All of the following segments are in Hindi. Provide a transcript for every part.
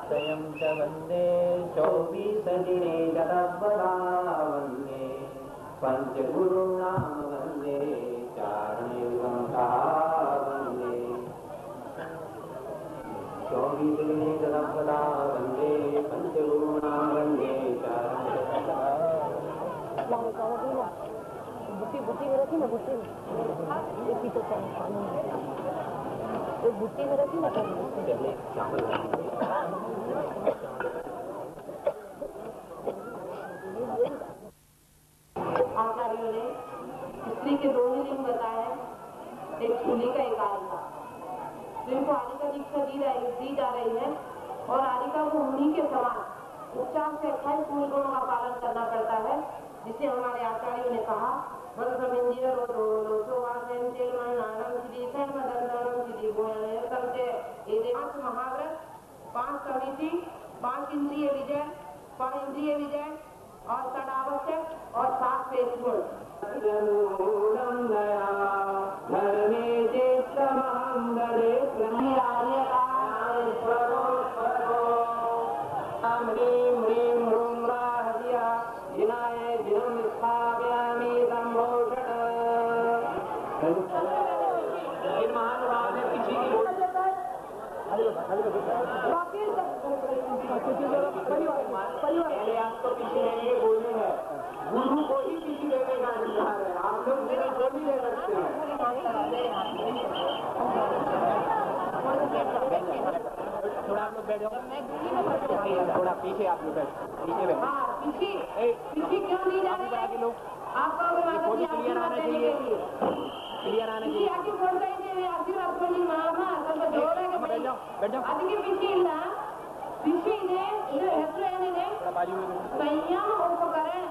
स्वयं च वन्दे 24 दिने जगद्वदा वन्दे पञ्चगुरूणां वन्दे चारणेन्द्रं वन्दे 24 दिने जगद्वदा वन्दे पञ्चगुरूणां वन्दे बुट्टी में रखी ना बुट्टी में तो बुट्टी में रखी ना आचार्यों ने स्त्री के दो ही लिंग बताए, एक स्त्रीलिंग का एक आरिका। जिनको आरिका दीक्षा दी जा रही है और आरिका को मुनि के समान 50 से 28 मूल गुणों का पालन करना पड़ता है, जिसे हमारे आचार्यों ने कहा महाव्रत 5 समिति 5 इंद्रिय विजय 5 इंद्रिय विजय और 7 आवश्यक और 7 शेष गुण। पहले आपको पीछे लेंगे बोलने है, गुरु को ही पीछे देने का अधिकार है, आप लोग मेरा जो भी ले सकते हैं। थोड़ा आप लोग बैठ जाओ, थोड़ा पीछे आप लोग बैठ, पीछे बैठ। पीछे क्यों नहीं जा रहे हैं लोग? आपका क्लियर आना चाहिए, क्लियर आना चाहिए। बैठ जाओ। ಅದಕ್ಕೆ ಪಿಚ್ಚಿ ಇಲ್ಲ, ಪಿಚ್ಚಿ ಇದೆ, ಇದರ ಹೆಸರು ಏನಿದೆ? ಸಂಯಮ ಉಪಕರಣ.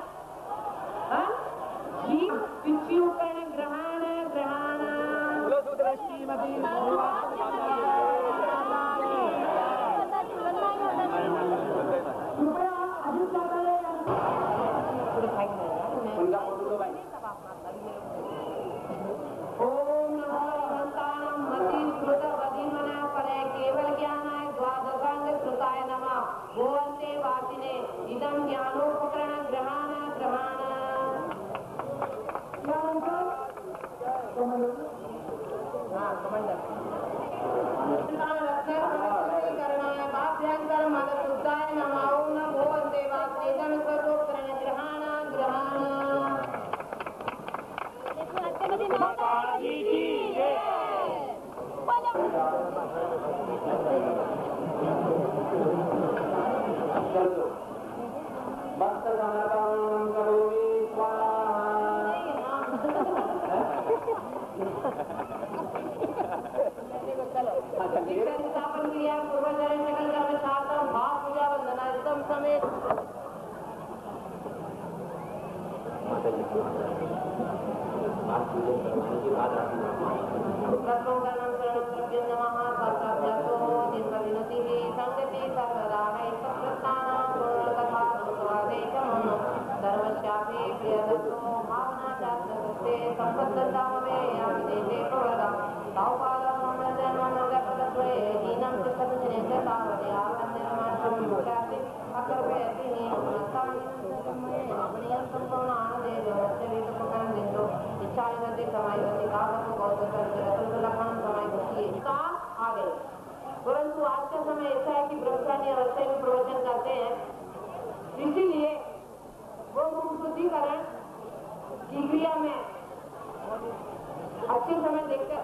ಪಿಚ್ಚಿ ಉಪಕರಣ ಗ್ರಹಣ ಗ್ರಹಣ. इदम ज्ञानोपकरण ग्रहण ग्रहण। परंतु आज का समय ऐसा है कि ब्रह्मचारी अवस्था में प्रवचन करते हैं, इसीलिए वो मुख शुद्धिकरण की क्रिया में अच्छे समय देखकर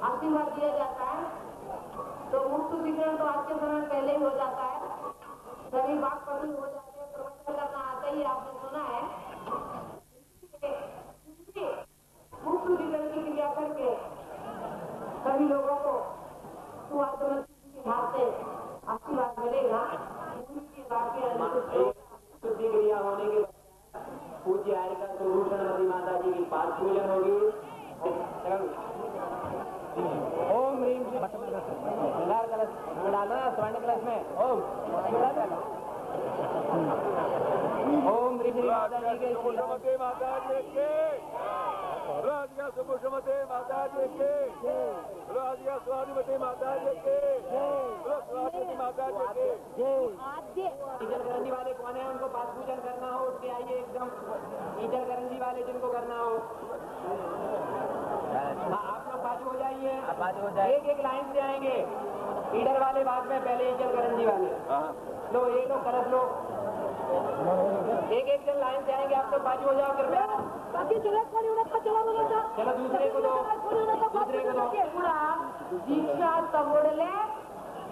आशीर्वाद दिया जाता है। तो मुख शुद्धिकरण तो आज के समय पहले ही हो जाता है, सभी बात पढ़ी हो जाते हैं, प्रवचन करना आता ही आपने सुना है। मुख शुद्धिकरण की क्रिया करके सभी लोगों को आशीर्वाद मिलेगा। शुद्धि क्रिया होने के बाद पूज्य आरिका स्वरूपमती माता जी की पाद पूजन होगी। ओम ह्रीम कलश डालना स्वर्ण कलश में ओम ह्रीम माता जी के राधिका सुपुष्मते माता जी के, राधिका स्वादिमती माता जी के, स्वादिमती माता जी के। ईजल करंजी वाले कौन है? उनको पाठ पूजन करना हो उसके आइए एकदम। ईजल करंजी वाले जिनको करना हो, हाँ आप लोग बाजू हो जाइए, एक एक लाइन से आएंगे। ईडर वाले बाद में, पहले ईजल करंजी वाले। लो ये लो करस लो, एक एक जन लाइन से आएंगे। आप लोग बाजू हो जाओ कृपया। चलो दूसरे को दो, दूसरे को दो। ಕೂಡ ದೀಕ್ಷಾ ತಗೊಳ್ಳಲೇ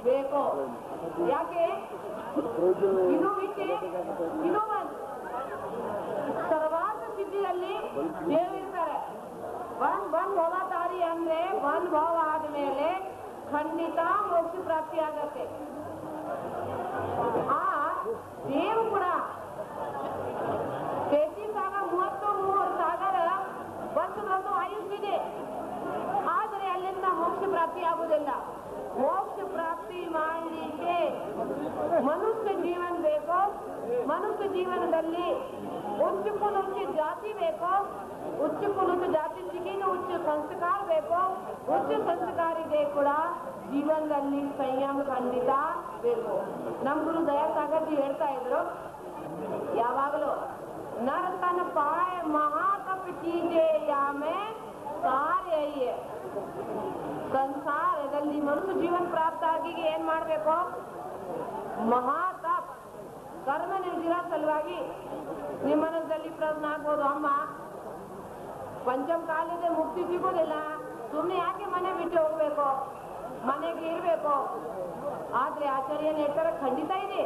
ಬೇಕು. ಯಾಕೆ ಇದು ಬಿಟ್ಟು ಇದು ಸರ್ವಾರ್ಥ ಸಿದ್ಧಿಯಲ್ಲಿ ದೇವರಿರ್ತಾರೆ. ಬಂದ್ ಹೋಗತಾರಿ ಅಂದ್ರೆ ಬಂದ್ ಭಾವ ಆದ್ಮೇಲೆ ಖಂಡಿತ ಮೋಕ್ಷ ಪ್ರಾಪ್ತಿ ಆಗತ್ತೆ. ಆ ದೇವ್ ಕೂಡ 33 ಸಾಗರ ವರ್ಷದೊಂದು ಆಯುಷ್ಯಿದೆ. ಆದರೆ ಅಲ್ಲಿಂದ ಮೋಕ್ಷ ಪ್ರಾಪ್ತಿ ಆಗುವುದಿಲ್ಲ. ಮೋಕ್ಷ ಪ್ರಾಪ್ತಿ ಮಾಡಲಿಕ್ಕೆ ಮನುಷ್ಯ ಜೀವನ ಬೇಕು. ಮನುಷ್ಯ ಜೀವನದಲ್ಲಿ ಉಚ್ಚ ಕುಲುಚ್ಚ ಜಾತಿ ಬೇಕು. ಉಚ್ಚ ಕುಲುಚ್ಚ ಜಾತಿ ಸಿಗಿನ ಉಚ್ಚ ಸಂಸ್ಕಾರ ಬೇಕು. ಉಚ್ಚ ಸಂಸ್ಕಾರ ಇದೆ ಕೂಡ ಜೀವನದಲ್ಲಿ ಸಂಯಮ ಖಂಡಿತ ಬೇಕು. ನಮ್ಮ ಗುರು ದಯಾಸಾಗರ್ ಜಿ ಹೇಳ್ತಾ ಇದ್ರು, ಯಾವಾಗಲೂ ನರ್ತನ ಪಾಯ ಮಹಾತಪ ಕೀಜೆ ಯಾಮೆ ಕಾರ್ಯ. ಸಂಸಾರದಲ್ಲಿ ಮನುಷ್ಯ ಜೀವನ ಪ್ರಾಪ್ತ ಆಗಿ ಏನ್ ಮಾಡ್ಬೇಕು? ಮಹಾತಪ್ ಕರ್ಮ ನಿರ್ಜರ ಸಲುವಾಗಿ ನಿಮ್ಮ ಮನಸ್ಸಲ್ಲಿ ಪ್ರಶ್ನೆ ಆಗ್ಬೋದು, ಅಮ್ಮ ಪಂಚಮ ಕಾಲದ ಮುಕ್ತಿ ಸಿಗೋದಿಲ್ಲ, ಸುಮ್ಮನೆ ಯಾಕೆ ಮನೆ ಬಿಟ್ಟು ಹೋಗ್ಬೇಕು, ಮನೆಗೆ ಇರ್ಬೇಕು? ಆದ್ರೆ ಆಚಾರ್ಯ ಹೇಳ್ತಾರೆ ಖಂಡಿತ ಇದೆ,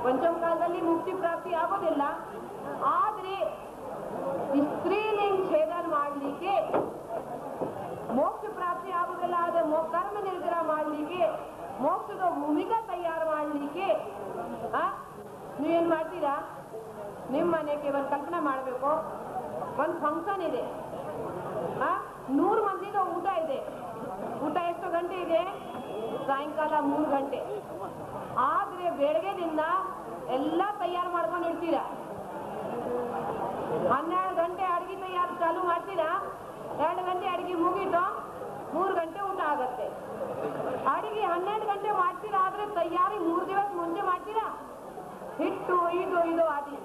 ಪಂಚಮ ಕಾಲದಲ್ಲಿ ಮುಕ್ತಿ ಪ್ರಾಪ್ತಿ ಆಗೋದಿಲ್ಲ. ಆದ್ರೆ ಸ್ತ್ರೀಲಿಂಗ ಛೇದನ ಮಾಡಲಿಕ್ಕೆ ಮೋಕ್ಷ ಪ್ರಾಪ್ತಿ ಆಗುದಿಲ್ಲ. ಆದ್ರೆ ಕರ್ಮ ನಿರ್ಜರ ಮಾಡಲಿಕ್ಕೆ, ಮೋಕ್ಷದ ಭೂಮಿಕಾ ತಯಾರು ಮಾಡಲಿಕ್ಕೆ ನೀವೇನ್ ಮಾಡ್ತೀರಾ? ನಿಮ್ಮ ಮನೆಗೆ ಒಂದು ಕಲ್ಪನೆ ಮಾಡಬೇಕು, ಒಂದು ಫಂಕ್ಷನ್ ಇದೆ, 100 ಮಂದಿಗೆ ಊಟ ಇದೆ. ಊಟ ಎಷ್ಟು ಗಂಟೆ ಇದೆ? ಸಾಯಂಕಾಲ 3 ಗಂಟೆ. ಆದ್ರೆ ಬೆಳಗ್ಗೆದಿಂದ ಎಲ್ಲ ತಯಾರು ಮಾಡ್ಕೊಂಡು ಇಡ್ತೀರಾ. 12 ಗಂಟೆ ಅಡಿಗೆ ತಯಾರು ಚಾಲು ಮಾಡ್ತೀರಾ. 2 ಗಂಟೆ ಅಡಿಗೆ ಮುಗಿದು 3 ಗಂಟೆ ಊಟ ಆಗತ್ತೆ. ಅಡಿಗೆ 12 ಗಂಟೆ ಮಾಡ್ತೀರಾ, ಆದ್ರೆ ತಯಾರಿ 3 ದಿವಸ ಮುಂಚೆ ಮಾಡ್ತೀರಾ. ಹಿಟ್ಟು ಇದು ಆದಿ.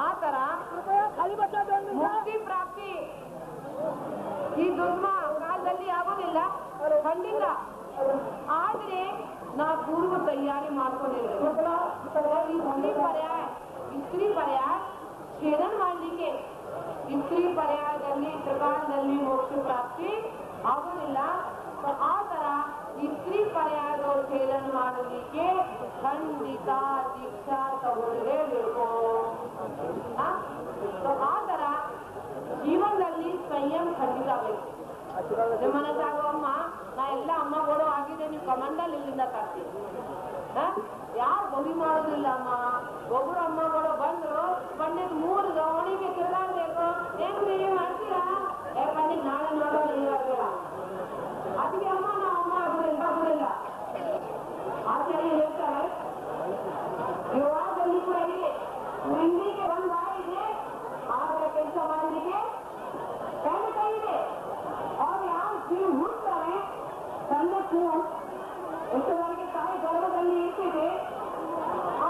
ಆ ತರ ಮುಕ್ತಿ ಪ್ರಾಪ್ತಿ ಈ ದುರ್ಮ ಕಾಲದಲ್ಲಿ ಆಗೋದಿಲ್ಲ, ಖಂಡಿತ. ಆದ್ರೆ ನಾವು ಪೂರ್ವ ತಯಾರಿ ಮಾಡ್ಕೊಂಡಿರ್ಬೇಕು. ಸ್ತ್ರೀ ಪರ್ಯಾಯ ಛೇದನ ಮಾಡಲಿಕ್ಕೆ, ಸ್ತ್ರೀ ಪರ್ಯಾಯದಲ್ಲಿ ತ್ರಿಕಾಲದಲ್ಲಿ ಮೋಕ್ಷ ಪ್ರಾಪ್ತಿ ಆಗೋದಿಲ್ಲ. ಆ ತರ ಈ ಸ್ತ್ರೀ ಪರ್ಯಾಯಗಳು ಛೇದನ ಮಾಡಲಿಕ್ಕೆ ಖಂಡಿತ ದೀಕ್ಷಾ ತಗೊಳ್ಳಲೇಬೇಕು. ಆ ತರ ಜೀವನದಲ್ಲಿ ಸಂಯಮ ಖಂಡಿತ ಬೇಕು. ಮನಸ್ಸಾಗೋ ಅಮ್ಮ, ನಾ ಎಲ್ಲ ಅಮ್ಮಗಳು ಆಗಿದೆ, ನೀವು ಕಮಂಡಲ್ ಇಲ್ಲಿಂದ ತರ್ತೀವಿ. ಯಾರು ಬಲಿ ಮಾಡೋದಿಲ್ಲ ಅಮ್ಮ. ಒಬ್ಬರು ಅಮ್ಮಗಳು ಬಂದ್ರು, ಬಂದಿದ್ 3 ಗವಣಿಗೆ ತಿರುಗಾಡ್ಬೇಕು. ಏನು ನೀವು ಮಾಡ್ತೀರಾ? ಯಾಕಂದ್ರೆ ನಾಳೆ ನೋಡೋದು ಇರಬೇಡ. ಅದಕ್ಕೆ ಅಮ್ಮ ನಾವು ಅಮ್ಮ ಆಗುದಿಲ್ಲ. ಆಚಾರ್ಯ ಹೇಳ್ತಾರೆ, ವಿವಾಹದಲ್ಲಿ ಕೂಡ ಇದೆ, ಹೆಣ್ಣಿಗೆ ಒಂದು ಬಾಯಿ ಇದೆ, ಆದ್ರೆ ಕೆಲಸ ಮಾಡಲಿಕ್ಕೆ ಖಂಡಿತ ಇದೆ. ಅವ್ರು ಯಾವ ಜೀವ ಹುಡ್ತಾರೆ, ತಂದೆ ಎಷ್ಟರವರೆಗೆ ತಾಯಿ ಗರ್ಭದಲ್ಲಿ ಇರ್ತಿದೆ, ಆ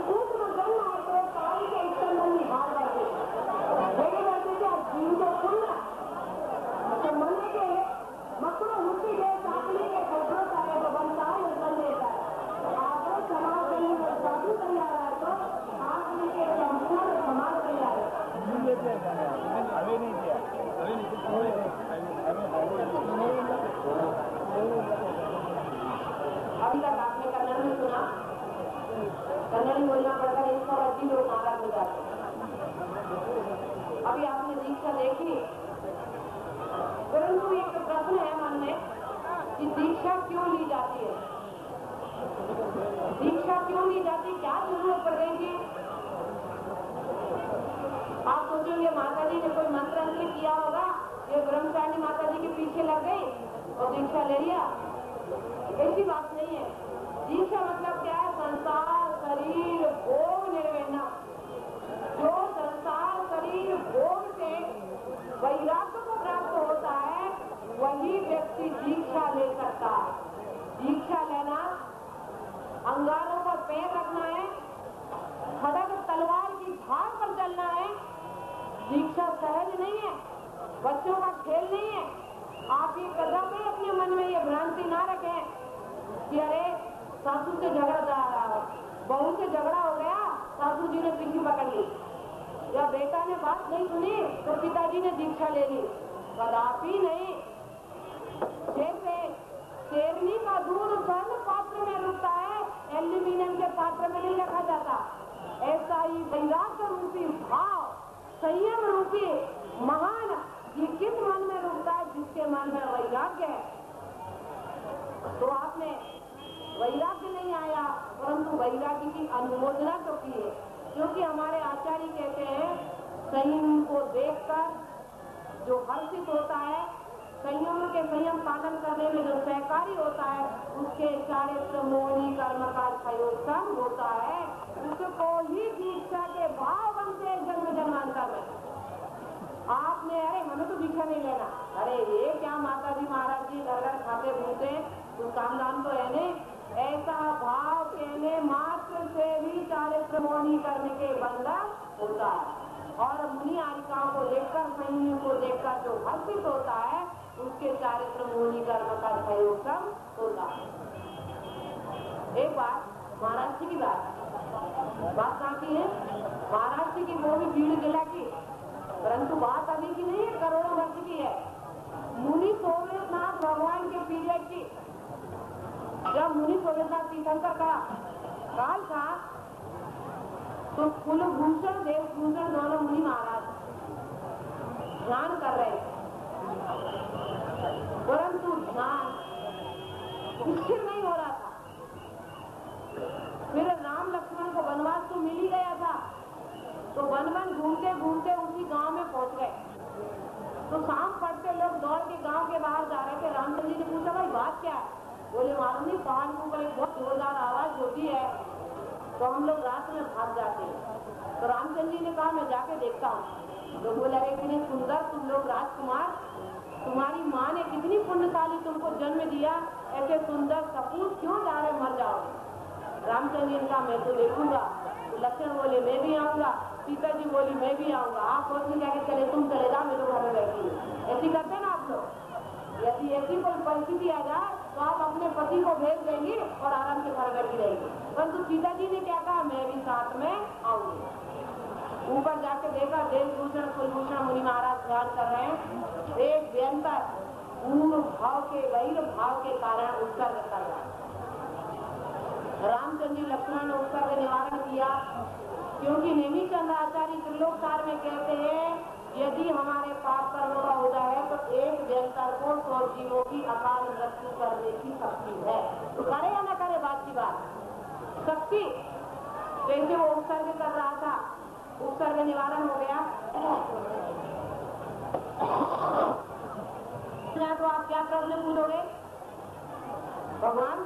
ಕೂಸಿನ ಜನ್ಮ ಆಯ್ತು, ತಾಯಿಗೆ ಇಷ್ಟದಲ್ಲಿ ಮಾಡಬಾರ್ದು. ಹೇಗೆ ಬರ್ತಿದೆ ಆ ಜೀವದ ಪುಣ್ಯ. ಮತ್ತೆ ಮನೆಗೆ ಮಕ್ಕಳು ಹುಟ್ಟಿಗೆ ಸಾಕಲಿಕ್ಕೆ ಕೊಟ್ಟರು ಸಾಯಬೇಕು, ಒಂದು ತಾಯಿ ತಂದೆ ಇದ್ದಾರೆ. ಆದ್ರೆ ಸಮಾಜದಲ್ಲಿ ಸಾಧು ತಯಾರಾಯ್ತು, ಸಾಕಲಿಕ್ಕೆ ಸಂಪೂರ್ಣ ಸಮಾಜ ತಯಾರಾಯ್ತು. अभी तक आपने कन्नड़ में सुना, कन्नड़ बोलना पड़ता है, इसका वही लोग नाराज हो जाते हैं। अभी आपने दीक्षा देखी, परंतु एक प्रश्न है मन में कि दीक्षा क्यों ली जाती है? दीक्षा क्यों ली जाती? क्या जरूरत पड़ गई थी? आप सोचेंगे माता जी ने कोई मंत्र अंत्र किया होगा, ये ब्रह्मचारिणी माता जी के पीछे लग गई और दीक्षा ले लिया। ऐसी बात नहीं है। दीक्षा मतलब क्या है? संसार शरीर भोग निर्वेणा। जो संसार शरीर भोग से वैराग्य को प्राप्त होता है वही व्यक्ति दीक्षा ले सकता है। दीक्षा लेना अंगारों पर पैर रखना है, खड़ग तलवार की धार पर चलना है। दीक्षा सहज नहीं है, बच्चों का खेल नहीं है। आप ये कदम अपने मन में ये भ्रांति ना रखें कि अरे सासू से झगड़ा जा रहा है, बहू से झगड़ा हो गया, सासू जी ने पीछे पकड़ ली, या बेटा ने बात नहीं सुनी तो पिताजी ने दीक्षा ले ली। कदापि नहीं। जैसे शेरनी का दूध स्वर्ण पात्र में रुकता है, एल्यूमिनियम के पात्र में नहीं रखा जाता, ऐसा ही वैराग्य रूपी भाव, संयम रूपी महान ये किस मन में रुकता है? जिसके मन में वैराग्य है। तो आपने वैराग्य नहीं आया, परंतु वैराग्य की अनुमोदना तो की है, क्योंकि हमारे आचार्य कहते हैं संयम को देखकर जो हर्षित होता है, संयम के संयम पालन करने में जो सहकारी होता है, उसके चारित्र मोहनी कर्म का प्रयोजन होता है, उसको ही दीक्षा के भाव बनते हैं जन्म जन्मांतर में। आपने अरे हमें तो दीक्षा नहीं लेना, अरे ये क्या माता जी महाराज जी घर घर खाते भूते तो काम दाम तो है नहीं, ऐसा भाव कहने मात्र से भी चारित्र मोहनी करने के बंधन होता है। और मुनि आरिकाओं को देखकर, संयम को देखकर जो हर्षित होता है, उसके चारित्र मोहनी कर्म का सहयोग होता है। एक बात महाराष्ट्र की बात कहाँ की है? महाराष्ट्र की वो भी भीड़ जिला की, परंतु बात अभी की नहीं है, करोड़ों वर्ष की है। मुनि सोमेश्वरनाथ भगवान के पीरियड की, जब मुनि सोमेश्वरनाथ तीर्थंकर का काल था, तो कुलभूषण देवभूषण दोनों मुनि महाराज ध्यान कर रहे थे, परंतु ध्यान स्थिर नहीं हो रहा था। फिर राम लक्ष्मण को वनवास तो मिल ही गया था, तो वन घूमते घूमते उसी गांव में पहुंच गए। तो शाम पड़ते लोग दौड़ के गांव के बाहर जा रहे थे। रामचंद्र जी ने पूछा, भाई बात क्या है? बोले मालूम नहीं, पहाड़ के ऊपर एक बहुत जोरदार आवाज होती है, तो हम लोग रात में भाग जाते हैं। तो रामचंद्र जी ने कहा मैं जाके देखता हूँ। तो बोले अरे कितने सुंदर तुम लोग राजकुमार, तुम्हारी माँ ने कितनी पुण्यशाली तुमको जन्म दिया, ऐसे सुंदर सपूत क्यों जा रहे मर जाओ? रामचंद्र जी ने कहा मैं तो देखूंगा। तो लक्ष्मण बोले मैं भी आऊंगा, सीता जी बोली मैं भी आऊंगा। आप सोच में जाके चले, तुम चले जाओ, मैं तो घर में बैठी हूँ। ऐसी करते ना आप लोग? यदि ऐसी कोई परिस्थिति आ जाए तो आप अपने पति को भेज देंगे और आराम से घर बैठी रहेंगे। परंतु सीता जी ने क्या कहा, मैं भी साथ में आऊंगी। ऊपर जाके देखा, देवभूषण कुलभूषण मुनि महाराज ध्यान कर रहे हैं। एक व्यंतर पूर्ण भाव के वैर भाव के कारण उत्सर्ग कर रहा है। रामचंद्र जी लक्ष्मण ने उत्सर्ग निवारण किया, क्योंकि नेमिचंद्र आचार्य त्रिलोकसार में कहते हैं यदि हमारे पाप कर्मों का उदय है तो एक व्यंतर को 100 जीवों की अकाल मृत्यु करने की शक्ति है। तो करे या न करे बात की बात, शक्ति। जैसे वो उत्सर्ग कर रहा था, उत्सर्ग निवारण हो गया। तो आप क्या प्रश्न पूछोगे? भगवान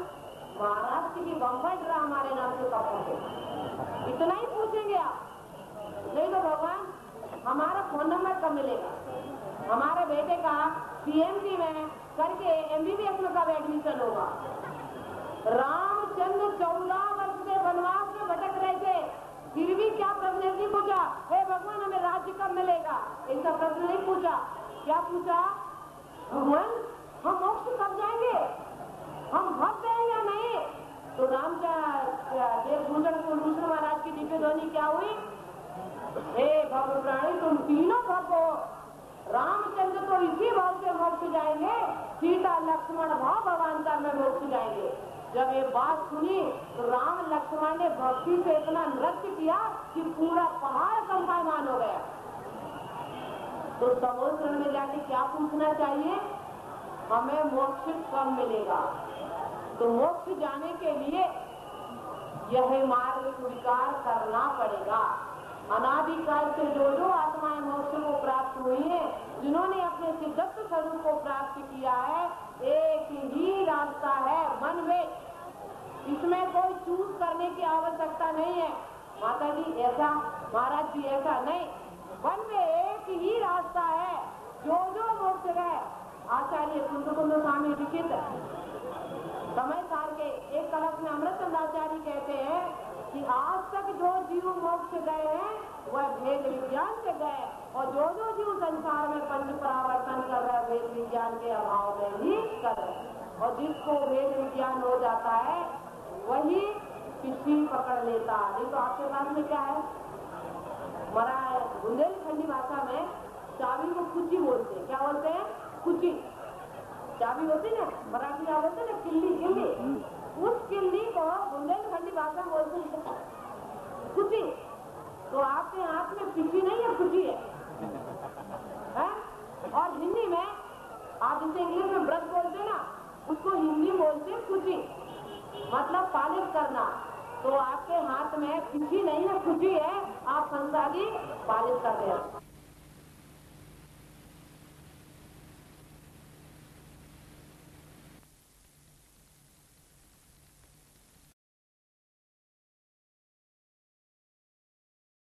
महाराष्ट्र की बम्बई ड्रा हमारे नाम से कब पहुंचे, इतना ही पूछेंगे आप। नहीं तो भगवान हमारा फोन नंबर कब मिलेगा, हमारे बेटे का पीएमसी में करके एमबीबीएस में कब एडमिशन होगा। रामचंद्र 14 वर्ष से वनवास में भटक रहे थे, फिर भी क्या प्रश्न नहीं पूछा, हे भगवान हमें राज्य कब मिलेगा, ऐसा प्रश्न नहीं पूछा। क्या पूछा, भगवान हम मोक्ष कब जाएंगे, हम भक्त हैं या नहीं? तो देवभूषण कुलभूषण महाराज की दिव्य ध्वनि क्या हुई, हे भक्त प्राणी तुम तीनों भक्त हो, रामचंद्र तो इसी भाव से मोक्ष जाएंगे, सीता लक्ष्मण भाव भगवान में मोक्ष जाएंगे। जब ये बात सुनी तो राम लक्ष्मण ने भक्ति से इतना नृत्य किया कि पूरा पहाड़ कंपायमान हो गया। तो समुद्र में जाके क्या पूछना चाहिए, हमें मोक्ष कब मिलेगा? तो मोक्ष जाने के लिए यह मार्ग स्वीकार करना पड़ेगा। अनादिकाल से जो आत्माएं मोक्ष को प्राप्त हुई है, जिन्होंने अपने सिद्धत्व स्वरूप को प्राप्त किया है, एक ही रास्ता है, वन वे। इसमें कोई चूज करने की आवश्यकता नहीं है। माता जी ऐसा, महाराज जी ऐसा नहीं, वन वे एक ही रास्ता है। जो मोक्ष गए आचार्य कुंद स्वामी लिखित समय सार के एक कलश में अमृतचंद आचार्य कहते हैं कि आज तक जो जीव मोक्ष गए हैं वह भेद विज्ञान से गए और जो जीव संसार में पंच परावर्तन कर रहे हैं भेद विज्ञान के अभाव में ही कर रहे हैं और जिसको भेद विज्ञान हो जाता है वही पिछली पकड़ लेता। नहीं तो आपके पास में क्या है, हमारा बुंदेलखंडी भाषा में चाबी को कुची बोलते हैं। क्या बोलते हैं? कुची। चाबी होती ना, मराठी क्या बोलते ना, किल्ली। उस किल्ली को बुंदेलखंडी भाषा में बोलते हैं कुची। तो आपके हाथ में पिची नहीं है, कुची है? और हिंदी में आप जिसे इंग्लिश में ब्रश बोलते हैं ना, उसको हिंदी बोलते हैं कुची, मतलब पालिश करना। तो आपके हाथ में पिची नहीं है, कुची है, आप संसारी पालिश करते हैं।